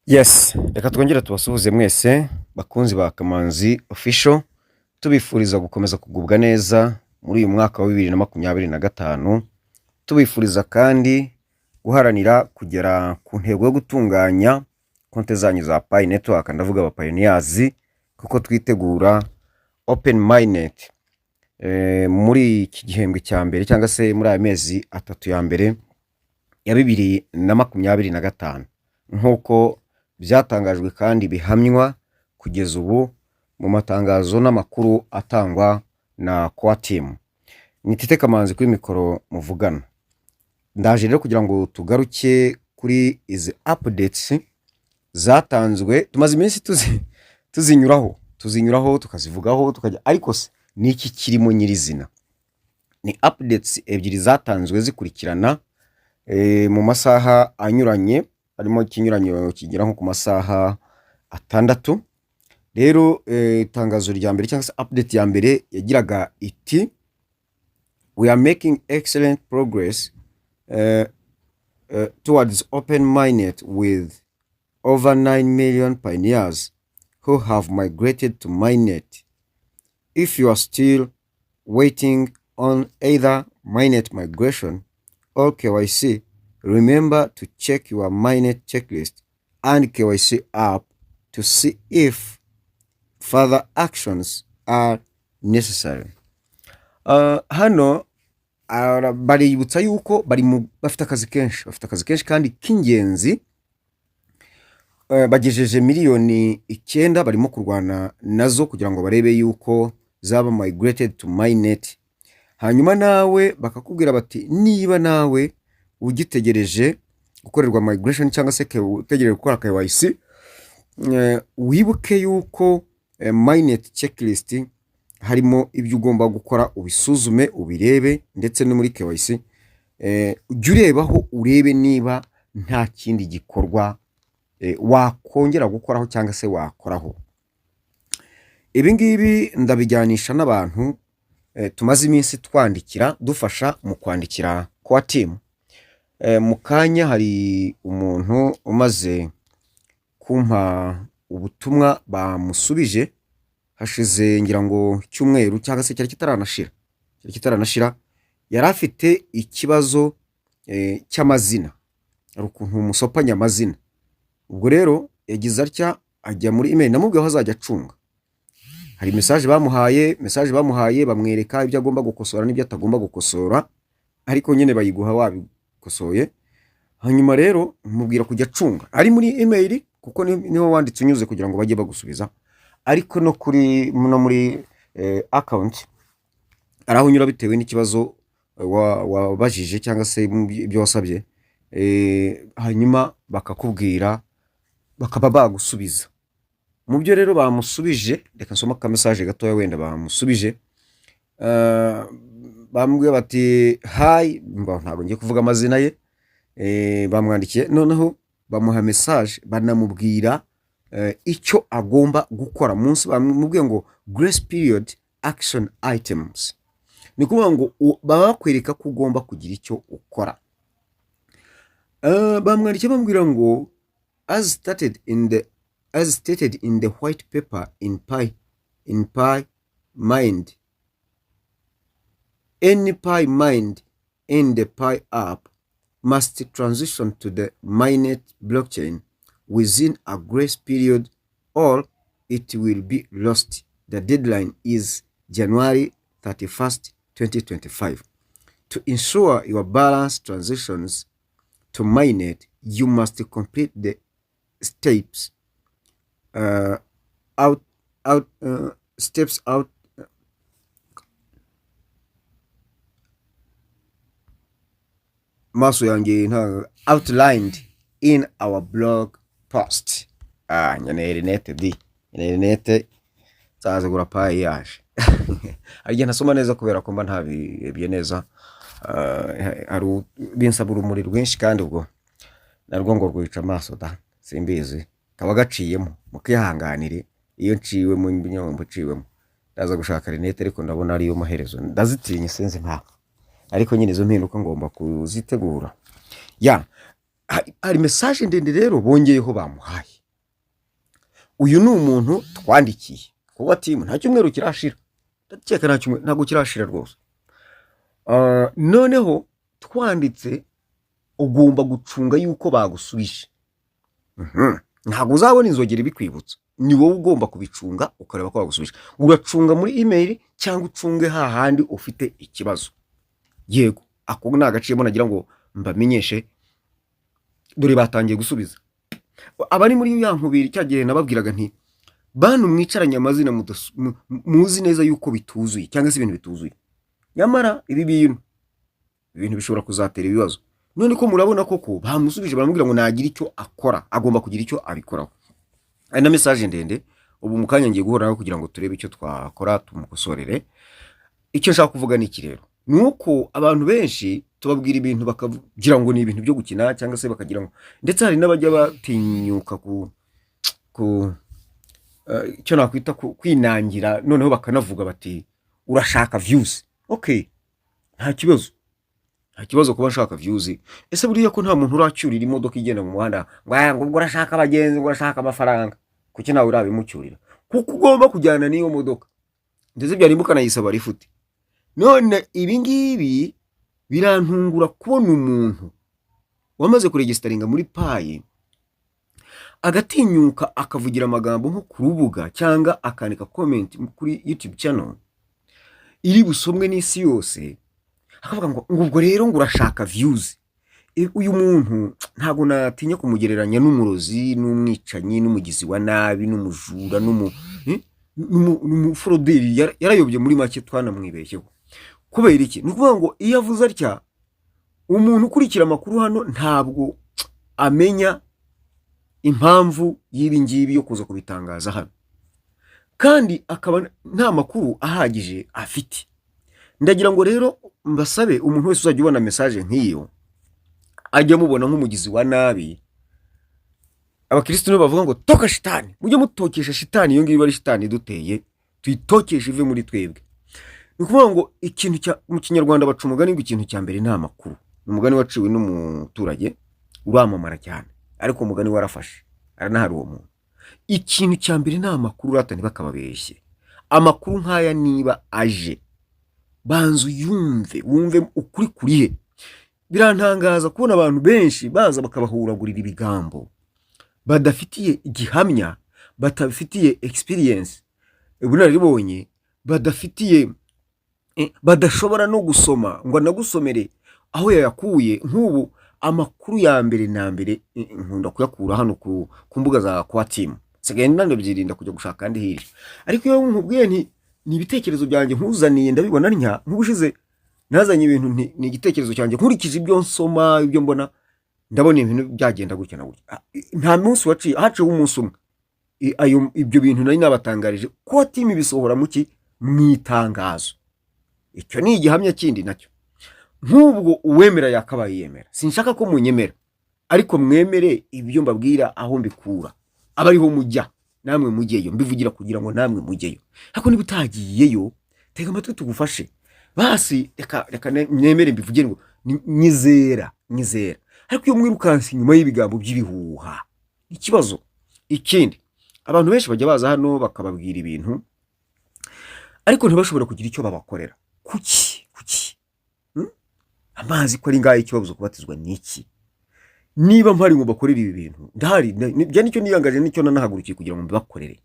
Yes, reka twongere tubasuhuze mwese bakunzi ba Kamanzi Official, tubifuriza gukomeza kugubwa neza muri uyu mwaka wa 2025, tubifuriza kandi guharanira kugera ku ntego yo gutunganya konte zanyu za Pi Network, ndavuga aba pioneers, kuko twitegura Open Mainnet muri iki gihembwe cya mbere cyangwa se muri aya mezi atatu ya mbere ya 2025, nkuko byatangajwe kandi bihamywa kugeza ubu mu matangazo n'amakuru atangwa na Core Team. Nitite Kamanzi kuri mikoro muvugana. Ndaje rero kugira ngo tugaruke kuri izi updates zatanzwe, tumaze iminsi tuzinyuraho tukazivugaho tukajya, ariko se niki kirimo nyirizina. Ni updates ebyiri zatanzwe zikurikirana mu masaha anyuranye, harimo ikinyuranyo kigera nko ku masaha atandatu. Rero itangazo rya mbere cyangwa se update ya mbere yagiraga iti: we are making excellent progress towards Open Mainnet with over 9 million pioneers who have migrated to Mainnet. If you are still waiting on either Mainnet migration or KYC, remember to check your Mainnet checklist and KYC app to see if further actions are necessary. Hano baributsa yuko bafite akazi kenshi kandi k'ingenzi. Bagejeje miliyoni 9 barimo kurwana nazo kugira ngo barebe yuko zaba migrated to Mainnet. Hanyuma nawe bakakubwira bati niba nawe ugitegereje gukorerwa migration cyangwa se utegereje gukora KYC, wibuke yuko Mainnet checklist harimo ibyo ugomba gukora, ubisuzume ubirebe, ndetse no muri KYC ujye urebaho urebe niba nta kindi gikorwa wakongera gukoraho cyangwa se wakoraho. Ibi ngibi ndabijyanisha n'abantu tumaze iminsi twandikira, dufasha mu kwandikira Core Team. Mu kanya hari umuntu umaze kumpa ubutumwa bamusubije hashize ngira ngo cyumweru cyangwa se cyari kitaranashira, yari afite ikibazo cy'amazina, ari ukuntu umusopanya amazina. Ubwo rero yagize atya, ajya muri email namubwiye aho azajya acunga. Hari message bamuhaye bamwereka ibyo agomba gukosora n'ibyo atagomba gukosora, ariko nyine bayiguha wabikosoye. Hanyuma rero mubwira kujya acunga ari muri email, kuko niho wanditse unyuze kugira ngo bajye bagusubiza, ariko no muri account arahunyura bitewe n'ikibazo wabajije cyangwa se ibyo wasabye. Hanyuma bakakubwira, bakaba bagusubiza. Mu byo rero bamusubije, reka nsoma ka message gatoya wenda bamusubije. Bambwiye bati hi, ntabwo ngiye kuvuga amazina ye. Bamwandikiye, noneho bamuha message banamubwira icyo agomba gukora. Munsi bamubwiye ngo grace period action items, ni kuvuga ngo baba bakwereka ko ugomba kugira icyo ukora. Bamwandikiye bambwira ngo as stated in the white paper in Pi Mind, any Pi Mind in the Pi app must transition to the Mainnet blockchain within a grace period or it will be lost. The deadline is January 31st, 2025. To ensure your balanced transitions to Mainnet, you must complete the steps outlined in our blog post. Nyanere nete zaze gura Pi yaje. Arya ntasoma neza kubera ko mba ntabibye neza. Ari binsaba urumuri rwinshi kandi ubwo narwo ngo rwica amaso da simbizi, kaba gaciyemo mukihanganire. Iyo nciwe mu binyombo ciwemo ndaza gushaka rinete, ariko ndabona ari yo maherezo ndazitinye senze nta, ariko nyine izo mpinduka ngomba kuzitegura. Hari message ndende rero bongeyeho bamuhaye. uyu ni umuntu twandikiye kuba timu nta cyumweru kirashira, ndakeka nta cyumweru ntabwo kirashira rwose. Noneho twanditse ugomba gucunga yuko bagusubije. Ntabwo uzabona inzogera bikwibutsa, ni wowe ugomba kubicunga ukareba ko bagusubije. Uracunga muri email cyangwa ucunge hahandi ufite ikibazo. Yego ako ni agaciyemo nagira ngo mbamenyeshe, dore batangiye gusubiza. Abari muri ya nkubiri cyagihe nababwiraga nti bantu mwicaranye amazina muzi neza yuko bituzuye cyangwa se ibintu bituzuye, nyamara ibi bintu bishobora kuzatera ibibazo. None ko murabona koko bamusubije baramubwira ngo nagira icyo akora, agomba kugira icyo abikoraho. Ari na message ndende, ubu mukanya ngiye guhora nawe kugira ngo turebe icyo twakora tumukosorere. Icyo nshaka kuvuga ni iki rero, nuko abantu benshi tubabwira ibintu bakagira ngo ni ibintu byo gukina cyangwa se bakagira ngo, ndetse hari n'abajya batinyuka icyo nakwita kwinangira, noneho bakanavuga bati urashaka views. Okay, nta kibazo kuba nshaka views. Ese buriya ko nta muntu uracyurira imodoka igenda mu muhanda ngo urashaka abagenzi, ngo urashaka amafaranga, kuki nawe urabimucyurira? Kuko ugomba kujyana n'iyo modoka, ndetse byarimbuka nayisaba rifuti. None ibi ngibi birantungura kubona umuntu wamaze kuregistaringa muri payi agatinyuka akavugira amagambo nko ku rubuga cyangwa akanika comment kuri YouTube channel iri busomwe n'isi yose, akavuga ngo ubwo rero ngo urashaka views. Uyu muntu ntago natinya kumugereranya n'umurozi, n'umwicanyi, n'umugizi wa nabi, n'umujura, n'umuforoderi. Yarayobye muri make twanamwibeshyeho. Kubera iki? Ni kuvuga ngo iyo avuze atya, umuntu ukurikira amakuru hano ntabwo amenya impamvu y'ibi ngibi yo kuza kubitangaza hano, kandi akaba nta makuru ahagije afite. Ndagira ngo rero mbasabe umuntu wese uzajya ubona message nk'iyo ajya mubona nk'umugizi wa nabi. Abakristo bavuga ngo toka shitani, mujye mutokesha shitani. Iyo ngiyo bari shitani duteye tuyitokesha ive muri twebwe. Ni kuvuga ngo ikintu mu Kinyarwanda baca umugani ngo ikintu cya mbere ni amakuru. Umugani waciwe n'umuturage uramamara cyane, ariko umugani warafashe aranahari uwo muntu. Ikintu cya mbere ni amakuru, ratani bakababeshye. Amakuru nkaya niba aje, banzu wumve ukuri kurihe. Birantangaza kubona abantu benshi baza bakabahuragurira ibigambo badafitiye igihamya, batafitiye experience, ubunararibonye, badashobora no gusoma ngo anagusomere aho yayakuye. Nk'ubu amakuru ya mbere na mbere nkunda kuyakura hano ku mbuga za kwa team, sigaye ndabyirinda kujya gushaka kandi hiri. Ariko iyo nkubwiye ni ibitekerezo byanjye nkuzaniye, ndabibona nya nk'ubushize nazanye ibintu ni igitekerezo cyanjye nkurikije ibyo nsoma, ibyo mbona, ndabona ibintu byagenda gutya na gutya. Nta munsi waciye haciye umunsi umwe ibyo bintu nari nabatangarije ko team ibisohora muki mwitangazo. Icyo ni igihamya kindi nacyo. Nk'ubwo uwemera yakabaye yemera, sinshaka ko munyemera, ariko mwemere ibyo mbabwira aho mbikura. Abariho mujya namwe mujyeyo, mbivugira kugira ngo namwe mujyeyo. Ariko niba utagiyeyo, tega amatwi tugufashe basi. Reka mwemere mbivugire ngo nyizera. Ariko iyo mwirukansi nyuma y'ibigambo by'ibihuha, ikibazo. Ikindi, abantu benshi bajya baza hano bakababwira ibintu ariko ntibashobora kugira icyo babakorera. Kuki amazi ko ari ngaye ikibazo kubatizwa niki? Niba mpari ngo bakorera ibi bintu ndahari, bya nicyo niyangaje, nicyo nanahagurukiye kugira ngo mbibakorere,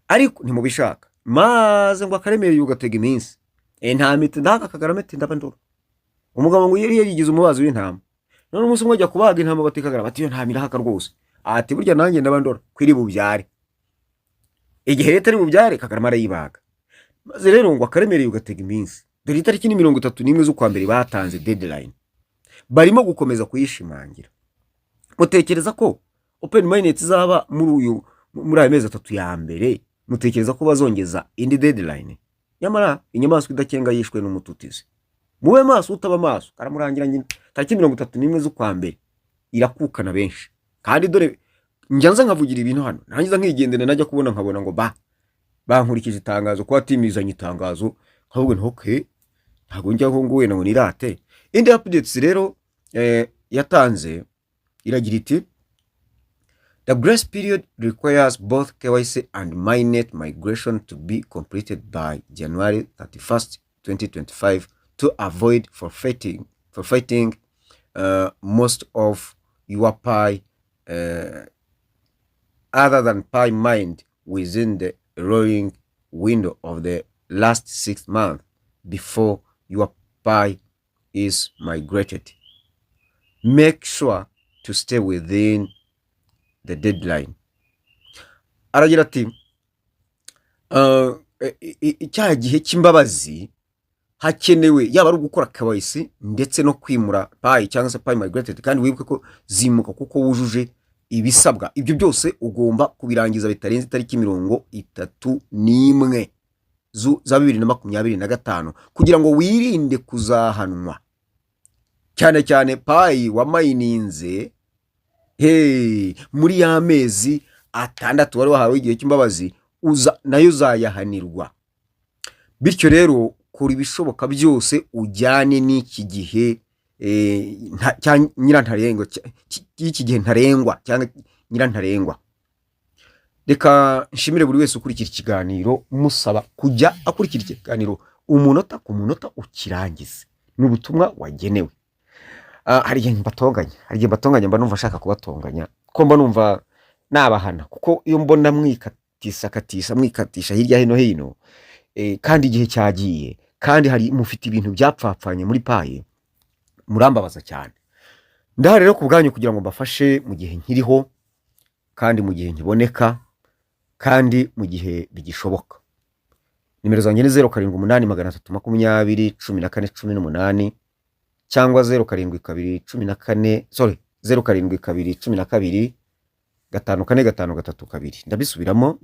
ariko ntimubishaka. Maze ngo akaremere yugatega iminsi, nta miti ndaka kagaramete ndabandora. Umugabo ngo yari yarigize umubazi w'intama, none umunsi umwe ajya kubaga intama batikagara bati yo nta mirahaka rwose. Ati burya nanjye ndabandora kwiri bubyare. Igihe leta ari bubyare kagarama arayibaga. Maze rero ngo akaremere yugatega iminsi, dore itariki ni 31 z'ukwa mbere batanze deadline, barimo gukomeza kuyishimangira. Mutekereza ko open minded zaba muri aya mezi 3 ya mbere, mutekereza ko bazongeza indi deadline? Nyamara inyamaswa idakenga yishwe n'umututizi. Mube maso utaba maso, karamurangira nyine tariki 31 z'ukwa mbere irakukana benshi. Kandi dore njyanza nkavugira ibintu hano, nangiza nkigendene najya kubona nkabona ngo bankurikije itangazo kwa timizanye itangazo, ahubwo ntoke ntago njya ngo wena ngo nirate. Indi updates rero yatanze iragira iti The grace period requires both KYC and mainnet migration to be completed by January 31st, 2025 to avoid forfeiting most of your Pi other than Pi mined within the rolling window of the last 6 months before your Pi is migrated. Make sure to stay within the deadline. Aragira ati icyaha gihe cy'imbabazi hakenewe yaba ari gukora KYC ndetse no kwimura Pi cyangwa se Pi migrated, kandi wibuke ko zimuka kuko wujuje ibisabwa. Ibyo byose ugomba kubirangiza bitarenze itariki 31 za 2025 kugira ngo wirinde kuzahanwa, cyane cyane Pi wamayininze muri ya mezi 6 wari wahawe igihe cy'imbabazi nayo zayahanirwa. Bityo rero kuri ibishoboka byose ujyane n'iki gihe nyirantarengwa, iki gihe ntarengwa cyangwa nyirantarengwa. Reka nshimire buri wese ukurikira ikiganiro, musaba kujya akurikira ikiganiro umunota ku munota ukirangize. Ni ubutumwa wagenewe. Hari igihe mbatonganya mba numva ashaka kubatonganya, ko mba numva nabahana, kuko iyo mbona mwikatisha hirya hino kandi igihe cyagiye, kandi hari mufite ibintu byapfapfanye muri Pi, murambabaza cyane. Ndaha rero ku bwanyu kugira ngo mbafashe mu gihe nkiriho, kandi mu gihe nkiboneka, kandi mu gihe bigishoboka. Nimero zanjye ni 0788 cyangwa 0712 54 ndabisubiramo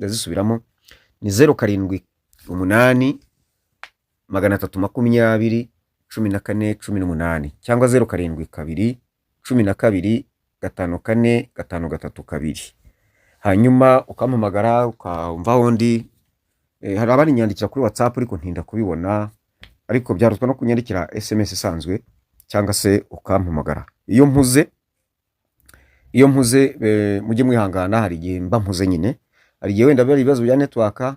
ni 0788 320 cyangwa 0712 54 hanyuma ukampamagara ukamva hondi. Hari abari nyandikira kuri WhatsApp ariko ntinda kubibona, ariko byarutwa no kunyandikira SMS isanzwe cyangwa se ukampamagara. Iyo mpuze mujye mwihangana, hari igihe mba mpuze nyine, hari igihe wenda bari ibibazo bya network,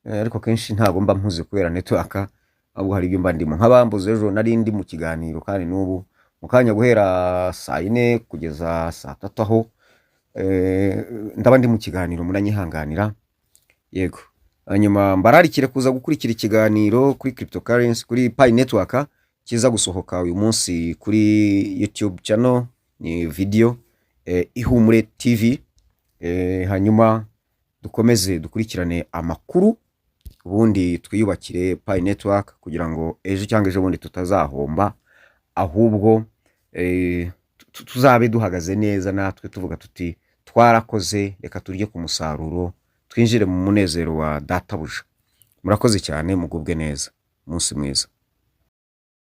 ariko kenshi ntago mba mpuze kubera network, abo hari ibyo mba ndimo. Nk'abambuze ejo nari ndi mu kiganiro, kandi n'ubu mukanya guhera saa 4 kugeza saa 3 aho ndaba ndi mu kiganiro, muranyihanganira. Yego, hanyuma mbararikire kuza gukurikira ikiganiro kuri cryptocurrency kuri Pi network kiza gusohoka uyu munsi kuri YouTube channel, ni video Ihumure TV. Hanyuma dukomeze dukurikirane amakuru, ubundi twiyubakire Pi network kugira ngo ejo cyangwa ejo bundi tutazahomba, ahubwo tuzabe duhagaze neza natwe tuvuga tuti twarakoze, reka turye ku musaruro, twinjire mu munezero wa databuja. Murakoze cyane, mugubwe neza, umunsi mwiza.